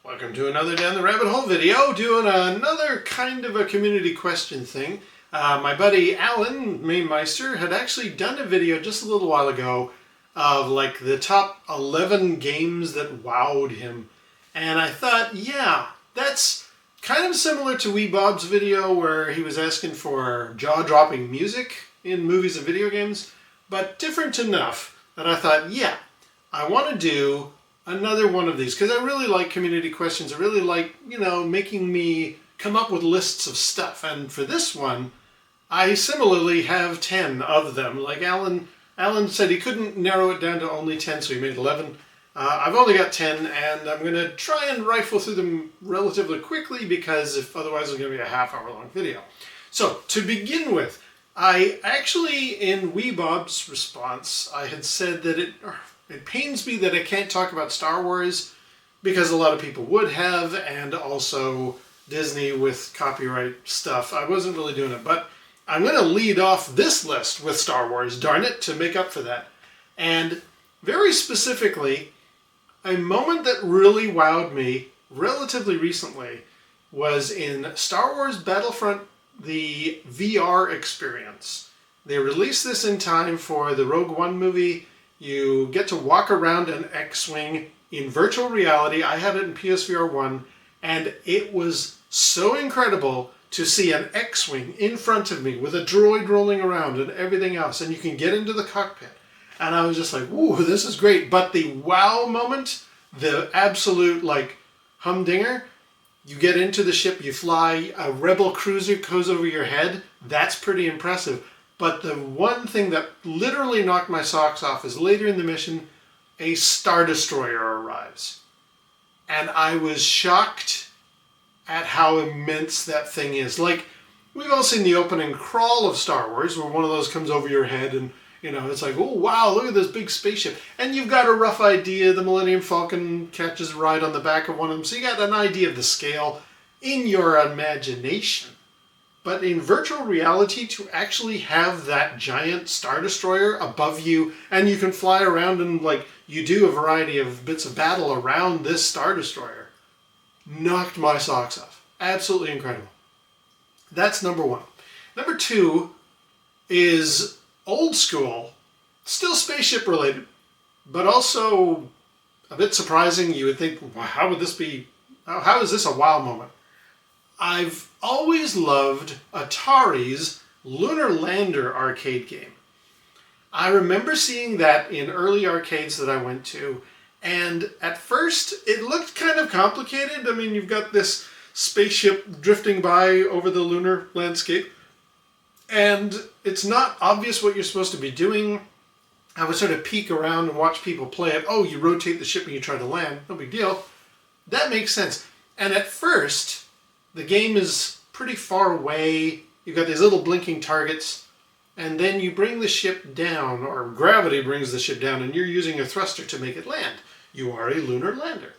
Welcome to another Down the Rabbit Hole video, doing another kind of a community question thing. My buddy Alan, Mamemeister, had actually done a video just a little while ago of like the top 11 games that wowed him. And I thought, yeah, that's kind of similar to Wee Bob's video where he was asking for jaw-dropping music in movies and video games, but different enough that I thought, yeah, I want to do another one of these because I really like community questions. I really like, making me come up with lists of stuff. And for this one, I similarly have 10 of them. Like Alan said he couldn't narrow it down to only 10, so he made 11. I've only got 10, and I'm going to try and rifle through them relatively quickly because otherwise it's going to be a half-hour-long video. So, to begin with, I actually, in Wee Bob's response, I had said that it pains me that I can't talk about Star Wars because a lot of people would have, and also Disney with copyright stuff. I wasn't really doing it, but I'm going to lead off this list with Star Wars, darn it, to make up for that. And very specifically, a moment that really wowed me relatively recently was in Star Wars Battlefront, the VR experience. They released this in time for the Rogue One movie. You get to walk around an X-Wing in virtual reality. I had it in PSVR 1, and it was so incredible to see an X-Wing in front of me with a droid rolling around and everything else, and you can get into the cockpit. And I was just like, ooh, this is great. But the wow moment, the absolute, humdinger, you get into the ship, you fly, a Rebel cruiser goes over your head. That's pretty impressive. But the one thing that literally knocked my socks off is later in the mission, a Star Destroyer arrives. And I was shocked at how immense that thing is. Like, we've all seen the opening crawl of Star Wars where one of those comes over your head and, it's like, oh, wow, look at this big spaceship. And you've got a rough idea. The Millennium Falcon catches a ride on the back of one of them. So you got an idea of the scale in your imagination. But in virtual reality, to actually have that giant Star Destroyer above you, and you can fly around and you do a variety of bits of battle around this Star Destroyer, knocked my socks off. Absolutely incredible. That's number one. Number two is old school, still spaceship related, but also a bit surprising. You would think, well, how is this a wow moment? I've always loved Atari's Lunar Lander arcade game. I remember seeing that in early arcades that I went to, and at first it looked kind of complicated. I mean, you've got this spaceship drifting by over the lunar landscape, and it's not obvious what you're supposed to be doing. I would sort of peek around and watch people play it. Oh, you rotate the ship and you try to land. No big deal. That makes sense. And at first, the game is pretty far away. You've got these little blinking targets, and then you bring the ship down, or gravity brings the ship down, and you're using a thruster to make it land. You are a lunar lander.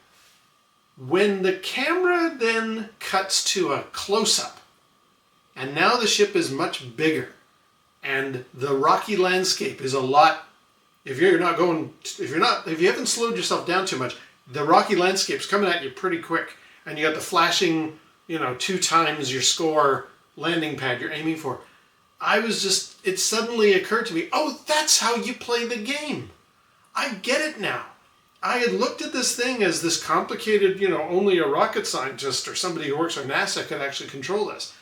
When the camera then cuts to a close-up, and now the ship is much bigger, and the rocky landscape is a lot. If you haven't slowed yourself down too much, the rocky landscape's coming at you pretty quick, and you got the flashing, 2 times your score landing pad you're aiming for. It suddenly occurred to me, oh, that's how you play the game. I get it now. I had looked at this thing as this complicated, only a rocket scientist or somebody who works for NASA could actually control this.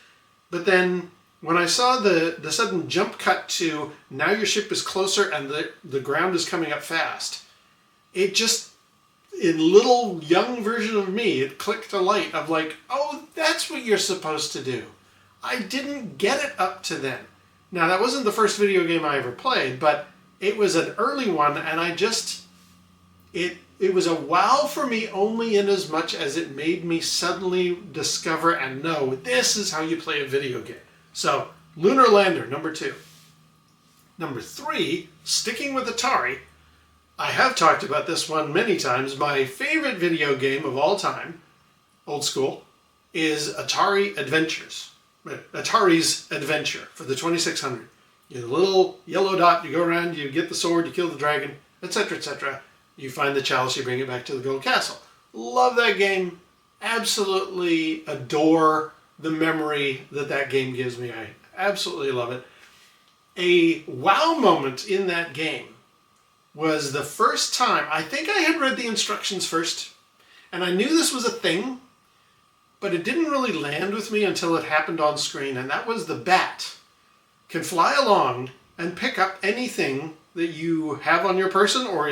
But then when I saw the sudden jump cut to now your ship is closer and the ground is coming up fast, it just, in little young version of me, it clicked a light of oh, that's what you're supposed to do. I didn't get it up to then. Now, that wasn't the first video game I ever played, but it was an early one, and it was a wow for me only in as much as it made me suddenly discover and know this is how you play a video game. So, Lunar Lander, number 2. Number 3, sticking with Atari, I have talked about this one many times. My favorite video game of all time, old school, is Atari Adventures. Atari's Adventure for the 2600. You have a little yellow dot, you go around, you get the sword, you kill the dragon, etc., etc. You find the chalice, you bring it back to the gold castle. Love that game. absolutely adore the memory that that game gives me. I absolutely love it. A wow moment in that game was the first time, I think I had read the instructions first, and I knew this was a thing, but it didn't really land with me until it happened on screen, and that was the bat can fly along and pick up anything that you have on your person or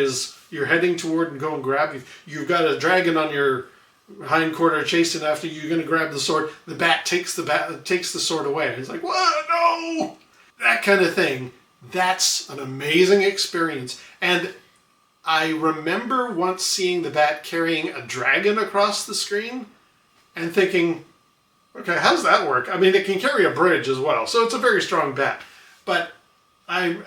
you're heading toward and go and grab. You've got a dragon on your hind quarter chasing after you, you're going to grab the sword. The bat takes the sword away. It's like, what? No! That kind of thing. That's an amazing experience. And I remember once seeing the bat carrying a dragon across the screen and thinking, okay, how does that work? I mean, it can carry a bridge as well, so it's a very strong bat. But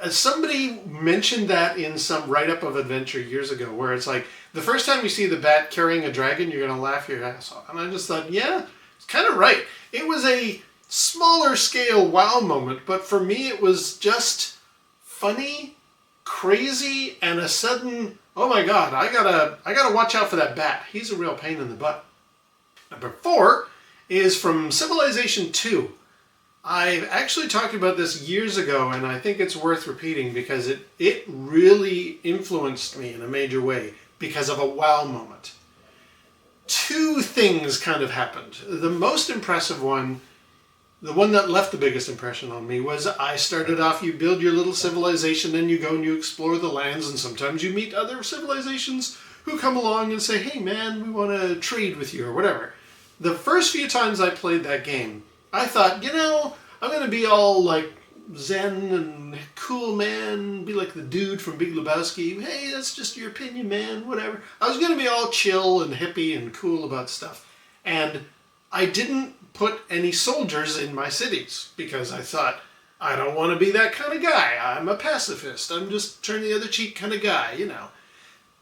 somebody mentioned that in some write-up of Adventure years ago, where it's like, the first time you see the bat carrying a dragon, you're going to laugh your ass off. And I just thought, yeah, it's kind of right. It was a smaller scale wow moment, but for me it was just funny, crazy, and a sudden, oh my god, I gotta watch out for that bat. He's a real pain in the butt. Number 4 is from Civilization 2. I've actually talked about this years ago, and I think it's worth repeating because it really influenced me in a major way because of a wow moment. 2 things kind of happened. The most impressive one, the one that left the biggest impression on me, was I started off, you build your little civilization and you go and you explore the lands, and sometimes you meet other civilizations who come along and say, hey man, we want to trade with you or whatever. The first few times I played that game, I thought, you know, I'm going to be all like zen and cool, man, be like the dude from Big Lebowski. Hey, that's just your opinion, man, whatever. I was going to be all chill and hippie and cool about stuff. And I didn't put any soldiers in my cities because I thought, I don't want to be that kind of guy. I'm a pacifist. I'm just turn the other cheek kind of guy, you know.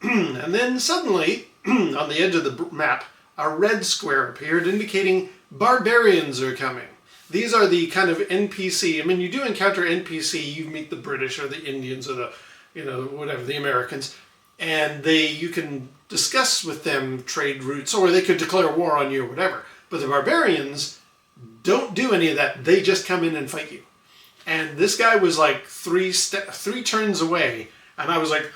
And then suddenly, on the edge of the map, a red square appeared indicating barbarians are coming. These are the kind of NPC. I mean, you do encounter NPC. You meet the British or the Indians or the, you know, whatever, the Americans. And you can discuss with them trade routes, or they could declare war on you or whatever. But the barbarians don't do any of that. They just come in and fight you. And this guy was like 3 turns away. And I was like,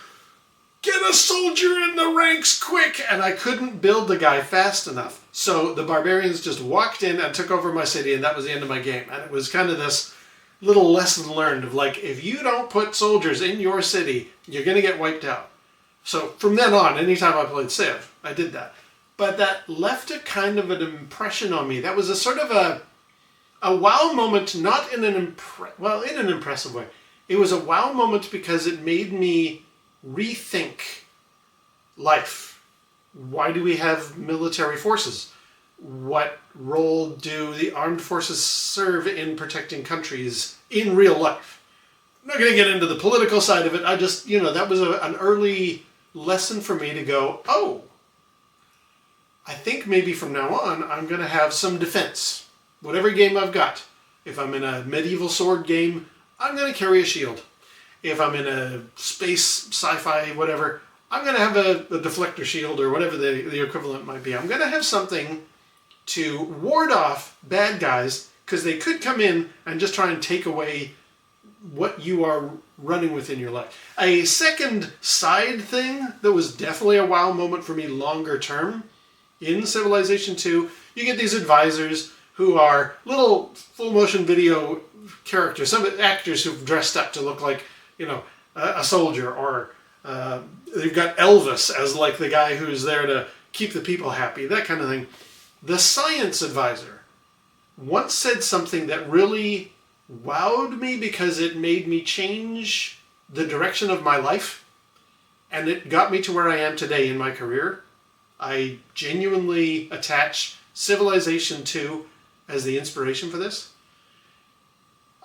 get a soldier in the ranks quick! And I couldn't build the guy fast enough. So the barbarians just walked in and took over my city, and that was the end of my game. And it was kind of this little lesson learned of like, if you don't put soldiers in your city, you're going to get wiped out. So from then on, anytime I played Civ, I did that. But that left a kind of an impression on me. That was a sort of a wow moment, not in an in an impressive way. It was a wow moment because it made me rethink life. Why do we have military forces? What role do the armed forces serve in protecting countries in real life? I'm not going to get into the political side of it. I just, you know, that was an early lesson for me to go, oh, I think maybe from now on I'm going to have some defense. Whatever game I've got. If I'm in a medieval sword game, I'm going to carry a shield. If I'm in a space, sci-fi, whatever, I'm going to have a deflector shield or whatever the equivalent might be. I'm going to have something to ward off bad guys because they could come in and just try and take away what you are running with in your life. A second side thing that was definitely a wow moment for me longer term, in Civilization 2, you get these advisors who are little full motion video characters, some actors who've dressed up to look like, you know, a soldier, or they've got Elvis as like the guy who's there to keep the people happy, that kind of thing. The science advisor once said something that really wowed me because it made me change the direction of my life, and it got me to where I am today in my career. I genuinely attach Civilization 2 as the inspiration for this.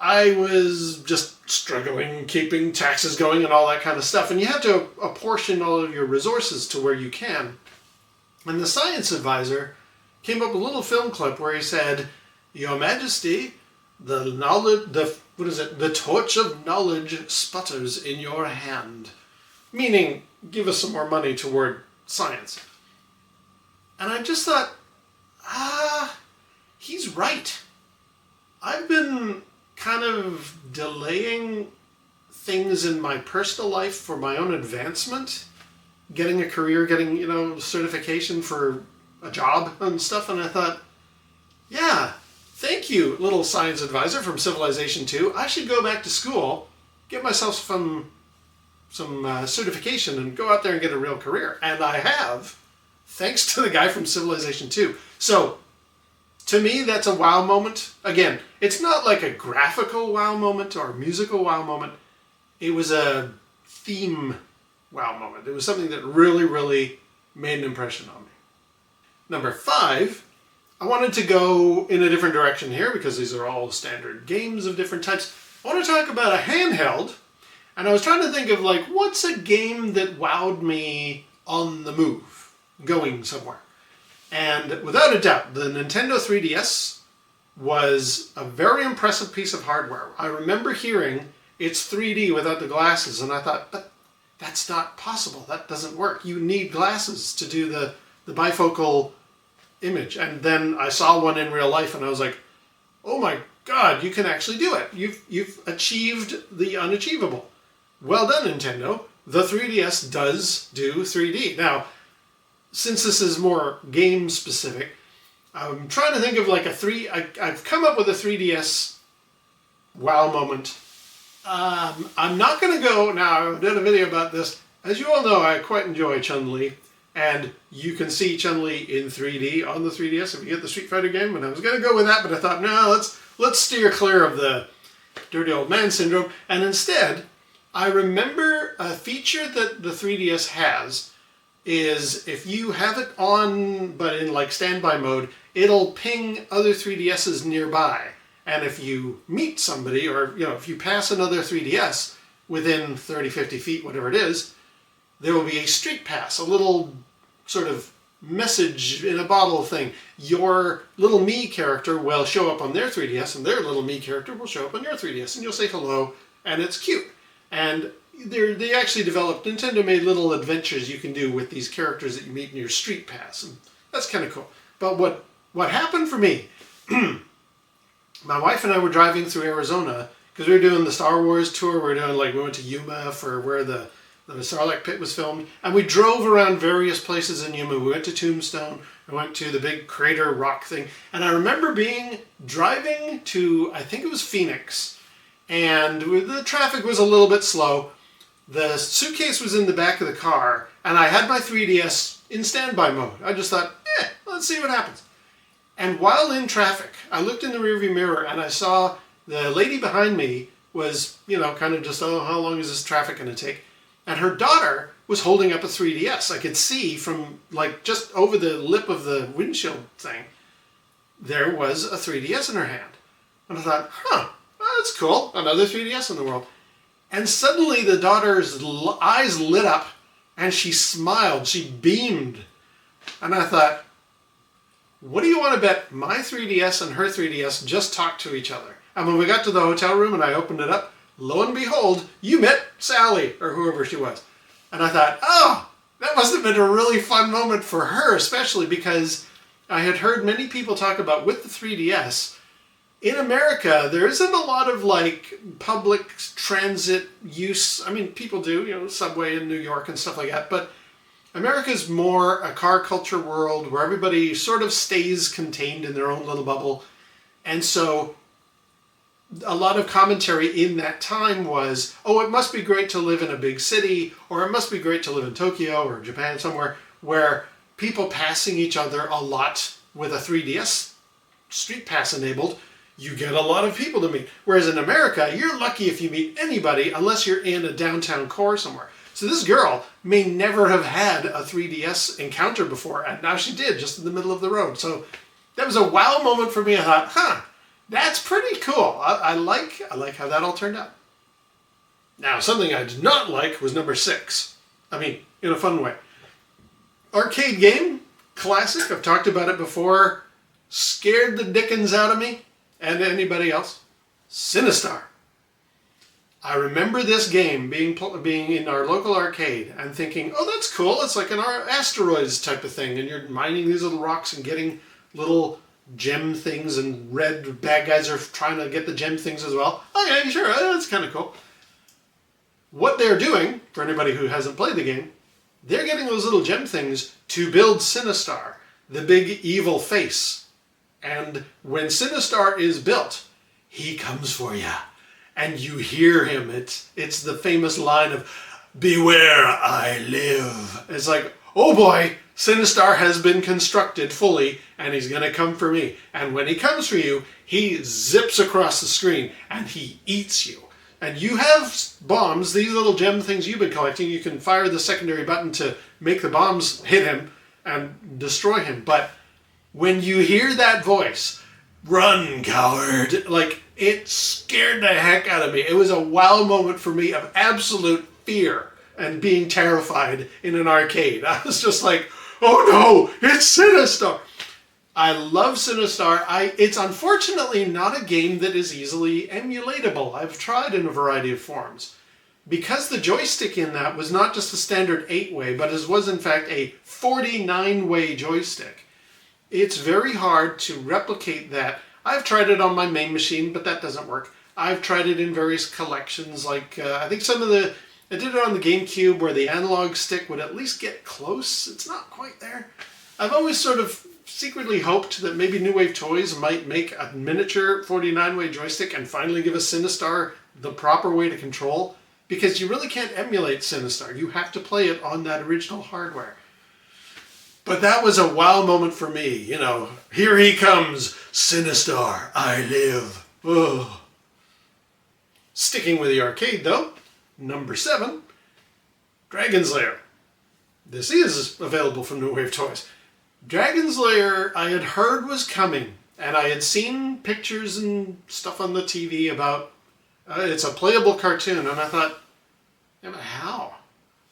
I was just struggling, keeping taxes going and all that kind of stuff. And you have to apportion all of your resources to where you can. And the science advisor came up with a little film clip where he said, Your Majesty, the torch of knowledge sputters in your hand. Meaning, give us some more money toward science. And I just thought, he's right. I've been kind of delaying things in my personal life for my own advancement, getting a career, getting, certification for a job and stuff, and I thought, yeah, thank you, little science advisor from Civilization 2. I should go back to school, get myself some certification, and go out there and get a real career. And I have, thanks to the guy from Civilization 2. So, to me, that's a wow moment. Again, it's not like a graphical wow moment or a musical wow moment. It was a theme wow moment. It was something that really, really made an impression on me. Number 5, I wanted to go in a different direction here because these are all standard games of different types. I want to talk about a handheld, and I was trying to think of what's a game that wowed me on the move, going somewhere. And without a doubt, the Nintendo 3DS was a very impressive piece of hardware. I remember hearing it's 3D without the glasses, and I thought, but that's not possible. That doesn't work. You need glasses to do the bifocal image. And then I saw one in real life, and I was like, oh my God, you can actually do it. You've achieved the unachievable. Well done, Nintendo. The 3DS does do 3D. Now, since this is more game specific, I'm trying to think of I've come up with a 3DS wow moment. I'm not going to go, now I've done a video about this. As you all know, I quite enjoy Chun-Li, and you can see Chun-Li in 3D on the 3DS if you get the Street Fighter game, and I was going to go with that, but I thought, no, let's steer clear of the dirty old man syndrome, and instead, I remember a feature that the 3DS has is if you have it on, but in standby mode, it'll ping other 3DSs nearby. And if you meet somebody, or if you pass another 3DS within 30, 50 feet, whatever it is, there will be a street pass, a little sort of message in a bottle thing. Your little me character will show up on their 3DS, and their little me character will show up on your 3DS, and you'll say hello, and it's cute. And they actually developed, Nintendo made little adventures you can do with these characters that you meet in your street pass, and that's kind of cool. But what happened for me, my wife and I were driving through Arizona, because we were doing the Star Wars tour, we went to Yuma for where the Sarlacc pit was filmed, and we drove around various places in Yuma. We went to Tombstone, we went to the big crater rock thing, and I remember driving to, I think it was Phoenix, and the traffic was a little bit slow. The suitcase was in the back of the car, and I had my 3DS in standby mode. I just thought, let's see what happens. And while in traffic, I looked in the rearview mirror, and I saw the lady behind me was, kind of just, how long is this traffic going to take? And her daughter was holding up a 3DS. I could see from, just over the lip of the windshield thing, there was a 3DS in her hand. And I thought, that's cool. Another 3DS in the world. And suddenly the daughter's eyes lit up, and she smiled. She beamed. And I thought, what do you want to bet my 3DS and her 3DS just talked to each other? And when we got to the hotel room and I opened it up, lo and behold, you met Sally, or whoever she was. And I thought, that must have been a really fun moment for her, especially because I had heard many people talk about with the 3DS, in America, there isn't a lot of public transit use. I mean, people do, subway in New York and stuff like that, but America's more a car culture world where everybody sort of stays contained in their own little bubble. And so a lot of commentary in that time was, it must be great to live in a big city, or it must be great to live in Tokyo or Japan, somewhere where people passing each other a lot with a 3DS street pass enabled, you get a lot of people to meet. Whereas in America, you're lucky if you meet anybody unless you're in a downtown core somewhere. So this girl may never have had a 3DS encounter before, and now she did, just in the middle of the road. So that was a wow moment for me. I thought, that's pretty cool. I like how that all turned out. Now, something I did not like was number 6. I mean, in a fun way. Arcade game, classic. I've talked about it before. Scared the dickens out of me and anybody else. Sinistar. I remember this game being in our local arcade and thinking, that's cool. It's like an asteroids type of thing, and you're mining these little rocks and getting little gem things and red bad guys are trying to get the gem things as well. Okay, sure, that's kind of cool. What they're doing, for anybody who hasn't played the game, they're getting those little gem things to build Sinistar, the big evil face. And when Sinistar is built, he comes for you. And you hear him. It's the famous line of, "Beware, I live." It's like, oh boy, Sinistar has been constructed fully, and he's going to come for me. And when he comes for you, he zips across the screen, and he eats you. And you have bombs, these little gem things you've been collecting. You can fire the secondary button to make the bombs hit him and destroy him. But when you hear that voice, "Run, coward," like, it scared the heck out of me. It was a wow moment for me of absolute fear and being terrified in an arcade. I was just like, oh no, it's Sinistar. I love Sinistar. It's unfortunately not a game that is easily emulatable. I've tried in a variety of forms. Because the joystick in that was not just a standard 8-way, but it was in fact a 49-way joystick. It's very hard to replicate that. I've tried it on my main machine, but that doesn't work. I've tried it in various collections, like I think I did it on the GameCube where the analog stick would at least get close. It's not quite there. I've always sort of secretly hoped that maybe New Wave Toys might make a miniature 49-way joystick and finally give us Sinistar the proper way to control, because you really can't emulate Sinistar. You have to play it on that original hardware. But that was a wow moment for me, you know. Here he comes, Sinistar, I live. Ugh. Sticking with the arcade though, number 7, Dragon's Lair. This is available from New Wave Toys. Dragon's Lair I had heard was coming, and I had seen pictures and stuff on the TV about it's a playable cartoon, and I thought, how?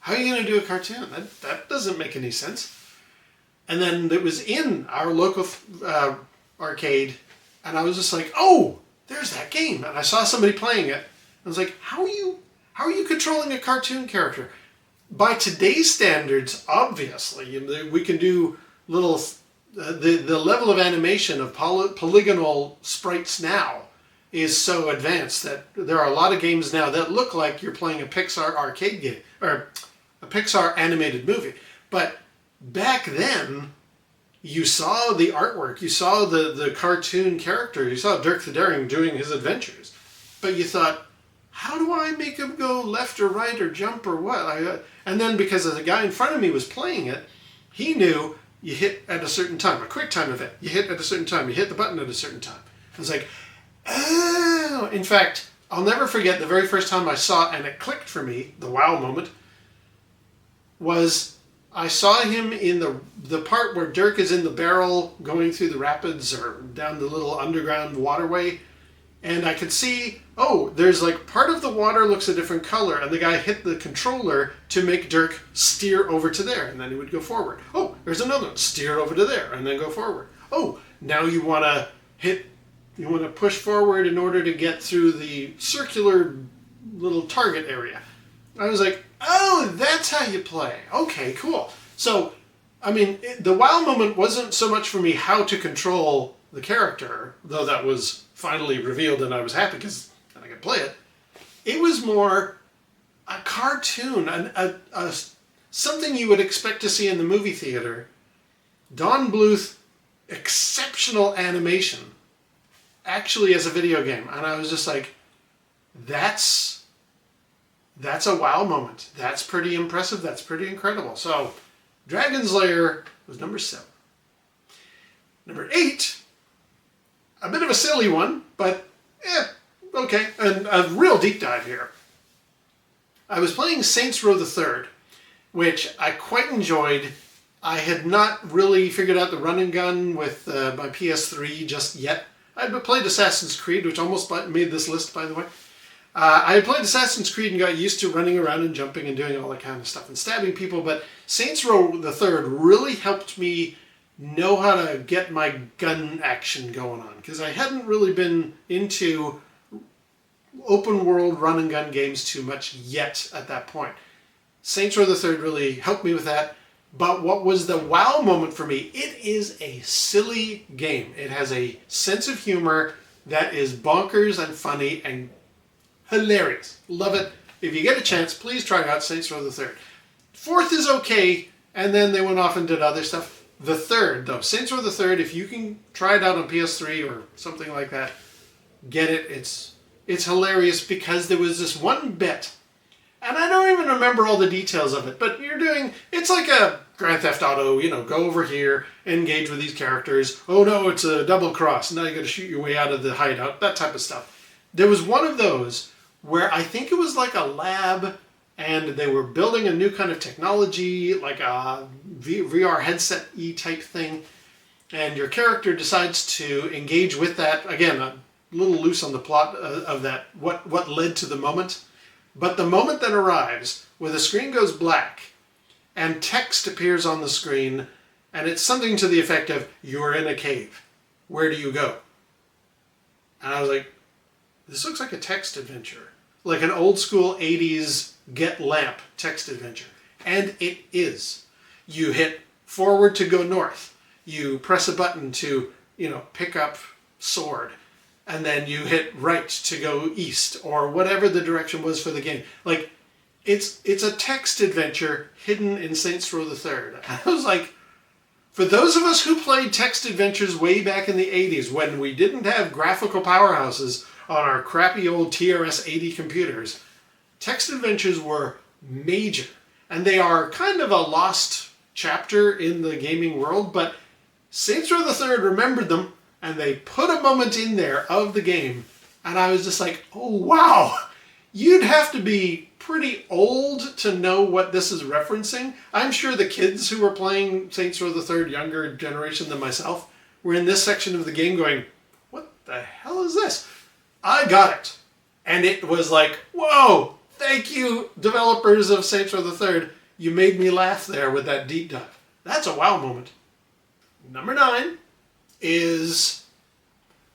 How are you going to do a cartoon? That doesn't make any sense. And then it was in our local arcade, and I was just like, oh, there's that game. And I saw somebody playing it. I was like, how are you controlling a cartoon character? By today's standards, obviously, we can do little, the level of animation of polygonal sprites now is so advanced that there are a lot of games now that look like you're playing a Pixar arcade game, or a Pixar animated movie. But back then, you saw the artwork, you saw the cartoon character, you saw Dirk the Daring doing his adventures, but you thought, how do I make him go left or right or jump or what? And then because the guy in front of me was playing it, he knew you hit at a certain time, a quick time event, you hit at a certain time, you hit the button at a certain time. I was like, oh! In fact, I'll never forget the very first time I saw it and it clicked for me, the wow moment, was I saw him in the part where Dirk is in the barrel going through the rapids or down the little underground waterway, and I could see, oh, there's like part of the water looks a different color, and the guy hit the controller to make Dirk steer over to there, and then he would go forward. Oh, there's another one, steer over to there, and then go forward. Oh, now you want to push forward in order to get through the circular little target area. I was like, oh, that's how you play. Okay, cool. So, I mean, the wow moment wasn't so much for me how to control the character, though that was finally revealed and I was happy because then I could play it. It was more a cartoon, something you would expect to see in the movie theater. Don Bluth, exceptional animation, actually as a video game. And I was just like, that's a wow moment. That's pretty impressive. That's pretty incredible. So, Dragon's Lair was number 7. Number 8, a bit of a silly one, but okay, and a real deep dive here. I was playing Saints Row the Third, which I quite enjoyed. I had not really figured out the run and gun with my PS3 just yet. I had played Assassin's Creed, which almost made this list, by the way. I had played Assassin's Creed and got used to running around and jumping and doing all that kind of stuff and stabbing people, but Saints Row the Third really helped me know how to get my gun action going on, because I hadn't really been into open world run and gun games too much yet at that point. Saints Row the Third really helped me with that, But what was the wow moment for me? It is a silly game. It has a sense of humor that is bonkers and funny and hilarious. Love it. If you get a chance, please try out Saints Row the Third. Fourth is okay, and then they went off and did other stuff. The third, though, Saints Row the Third, if you can try it out on PS3 or something like that, get it. It's hilarious because there was this one bit, and I don't even remember all the details of it, but it's like a Grand Theft Auto, go over here, engage with these characters. Oh no, it's a double cross. Now you got to shoot your way out of the hideout, that type of stuff. There was one of those where I think it was like a lab, and they were building a new kind of technology, like a VR headset-y type thing, and your character decides to engage with that. Again, a little loose on the plot of that, what led to the moment. But the moment that arrives, where the screen goes black, and text appears on the screen, and it's something to the effect of, "You're in a cave. Where do you go?" And I was like, this looks like a text adventure. Like an old school 80s Get Lamp text adventure. And it is. You hit forward to go north. You press a button to, pick up sword. And then you hit right to go east, or whatever the direction was for the game. Like, it's a text adventure hidden in Saints Row the Third. I was like, for those of us who played text adventures way back in the 80s, when we didn't have graphical powerhouses on our crappy old TRS-80 computers, text adventures were major. And they are kind of a lost chapter in the gaming world, but Saints Row the Third remembered them, and they put a moment in there of the game, and I was just like, oh wow, you'd have to be pretty old to know what this is referencing. I'm sure the kids who were playing Saints Row the Third, younger generation than myself, were in this section of the game going, what the hell is this? I got it. And it was like, whoa, thank you, developers of Saints Row the Third. You made me laugh there with that deep dive. That's a wow moment. Number 9 is,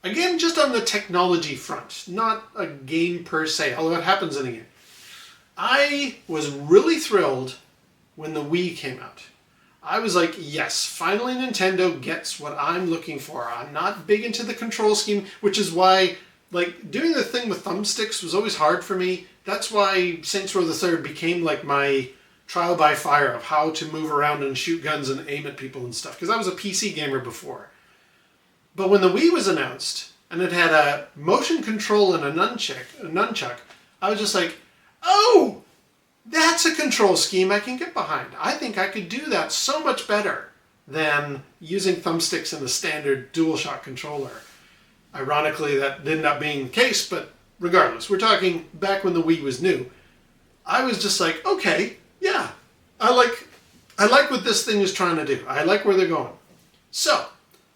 again, just on the technology front, not a game per se, although it happens in a game. I was really thrilled when the Wii came out. I was like, yes, finally Nintendo gets what I'm looking for. I'm not big into the control scheme, which is why, doing the thing with thumbsticks was always hard for me. That's why Saints Row the Third became like my trial by fire of how to move around and shoot guns and aim at people and stuff, because I was a PC gamer before. But when the Wii was announced, and it had a motion control and a nunchuck, I was just like, oh, that's a control scheme I can get behind. I think I could do that so much better than using thumbsticks in a standard DualShock controller. Ironically, that ended up being the case, but regardless, we're talking back when the Wii was new. I was just like, okay, yeah, I like what this thing is trying to do. I like where they're going. So,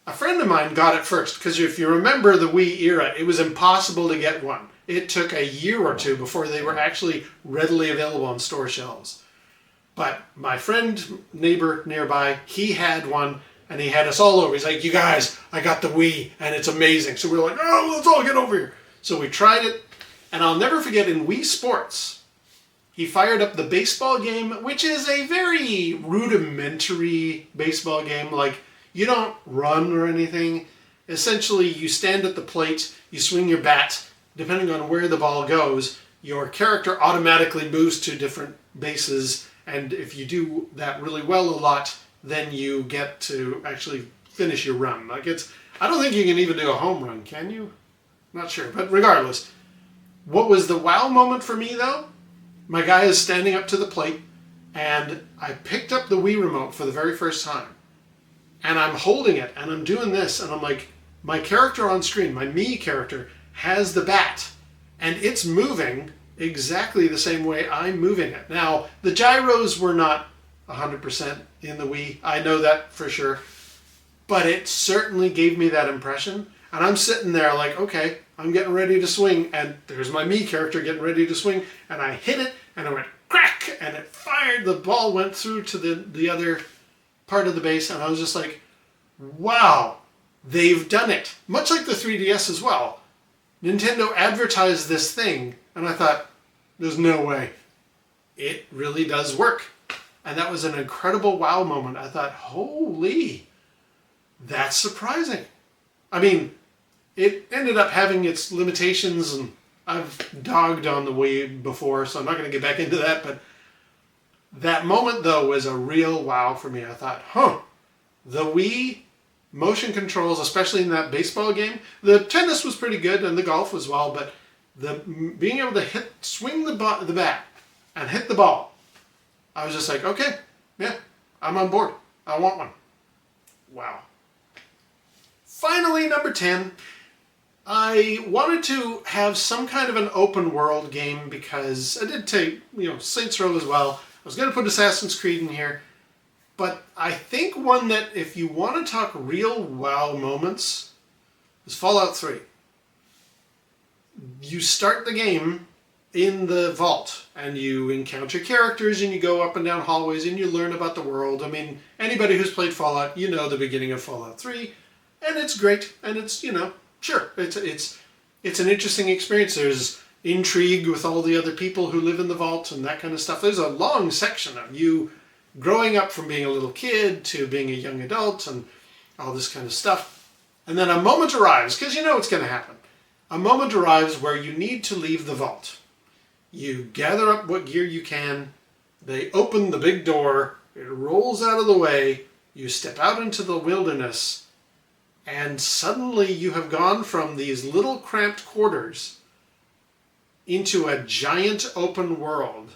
a friend of mine got it first, because if you remember the Wii era, it was impossible to get one. It took a year or two before they were actually readily available on store shelves. But my friend, neighbor nearby, he had one, and he had us all over. He's like, you guys, I got the Wii, and it's amazing. So we were like, oh, let's all get over here. So we tried it, and I'll never forget, in Wii Sports, he fired up the baseball game, which is a very rudimentary baseball game. Like, you don't run or anything. Essentially, you stand at the plate, you swing your bat. Depending on where the ball goes, your character automatically moves to different bases, and if you do that really well a lot, then you get to actually finish your run. I don't think you can even do a home run, can you? Not sure, but regardless. What was the wow moment for me, though? My guy is standing up to the plate, and I picked up the Wii remote for the very first time. And I'm holding it, and I'm doing this, and I'm like, my character on screen, my me character, has the bat, and it's moving exactly the same way I'm moving it. Now, the gyros were not 100% in the Wii. I know that for sure. But it certainly gave me that impression. And I'm sitting there like, okay, I'm getting ready to swing, and there's my me character getting ready to swing, and I hit it, and it went crack, and it fired. The ball went through to the other part of the base, and I was just like, wow, they've done it. Much like the 3DS as well. Nintendo advertised this thing, and I thought, there's no way. It really does work. And that was an incredible wow moment. I thought, holy, that's surprising. I mean, it ended up having its limitations, and I've dogged on the Wii before, so I'm not going to get back into that, but that moment, though, was a real wow for me. I thought, the Wii motion controls, especially in that baseball game, the tennis was pretty good and the golf as well, but being able to swing the bat and hit the ball, I was just like, okay, yeah, I'm on board. I want one. Wow. Finally, number 10. I wanted to have some kind of an open world game because I did take, Saints Row as well. I was going to put Assassin's Creed in here, but I think one that if you want to talk real wow moments is Fallout 3. You start the game in the vault and you encounter characters and you go up and down hallways and you learn about the world. I mean, anybody who's played Fallout, you know the beginning of Fallout 3, and it's great, and it's, sure, it's an interesting experience. There's intrigue with all the other people who live in the vault and that kind of stuff. There's a long section of you growing up from being a little kid to being a young adult and all this kind of stuff. And then a moment arrives, because you know it's going to happen. A moment arrives where you need to leave the vault. You gather up what gear you can. They open the big door. It rolls out of the way. You step out into the wilderness. And suddenly you have gone from these little cramped quarters into a giant open world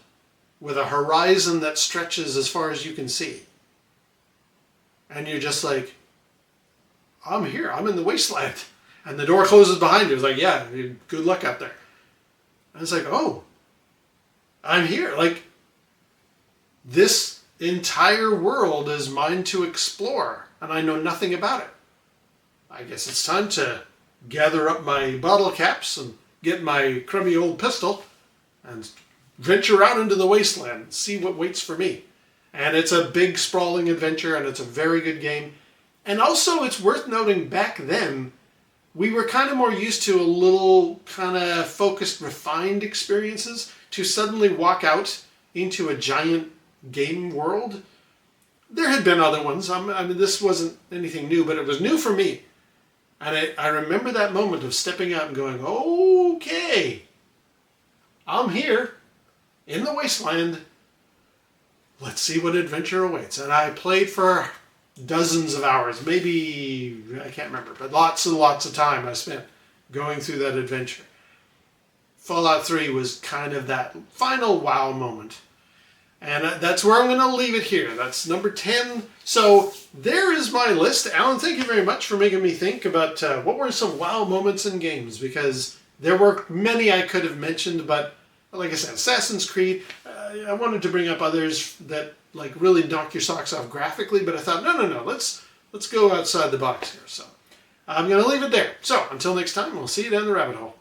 with a horizon that stretches as far as you can see. And you're just like, I'm here. I'm in the wasteland. And the door closes behind you. It's like, yeah, good luck out there. And it's like, oh, I'm here. Like, this entire world is mine to explore. And I know nothing about it. I guess it's time to gather up my bottle caps and get my crummy old pistol and venture out into the wasteland and see what waits for me. And it's a big, sprawling adventure, and it's a very good game. And also, it's worth noting, back then, we were kind of more used to a little kind of focused, refined experiences. To suddenly walk out into a giant game world, there had been other ones. I mean, this wasn't anything new, but it was new for me. And I remember that moment of stepping out and going, okay, I'm here in the wasteland. Let's see what adventure awaits. And I played for dozens of hours, maybe, I can't remember, but lots and lots of time I spent going through that adventure. Fallout 3 was kind of that final wow moment. And that's where I'm going to leave it here. That's number 10. So there is my list. Alan, thank you very much for making me think about what were some wow moments in games, because there were many I could have mentioned, but like I said, Assassin's Creed, I wanted to bring up others that like really knock your socks off graphically, but I thought, no, let's go outside the box here. So I'm going to leave it there. So until next time, we'll see you down the rabbit hole.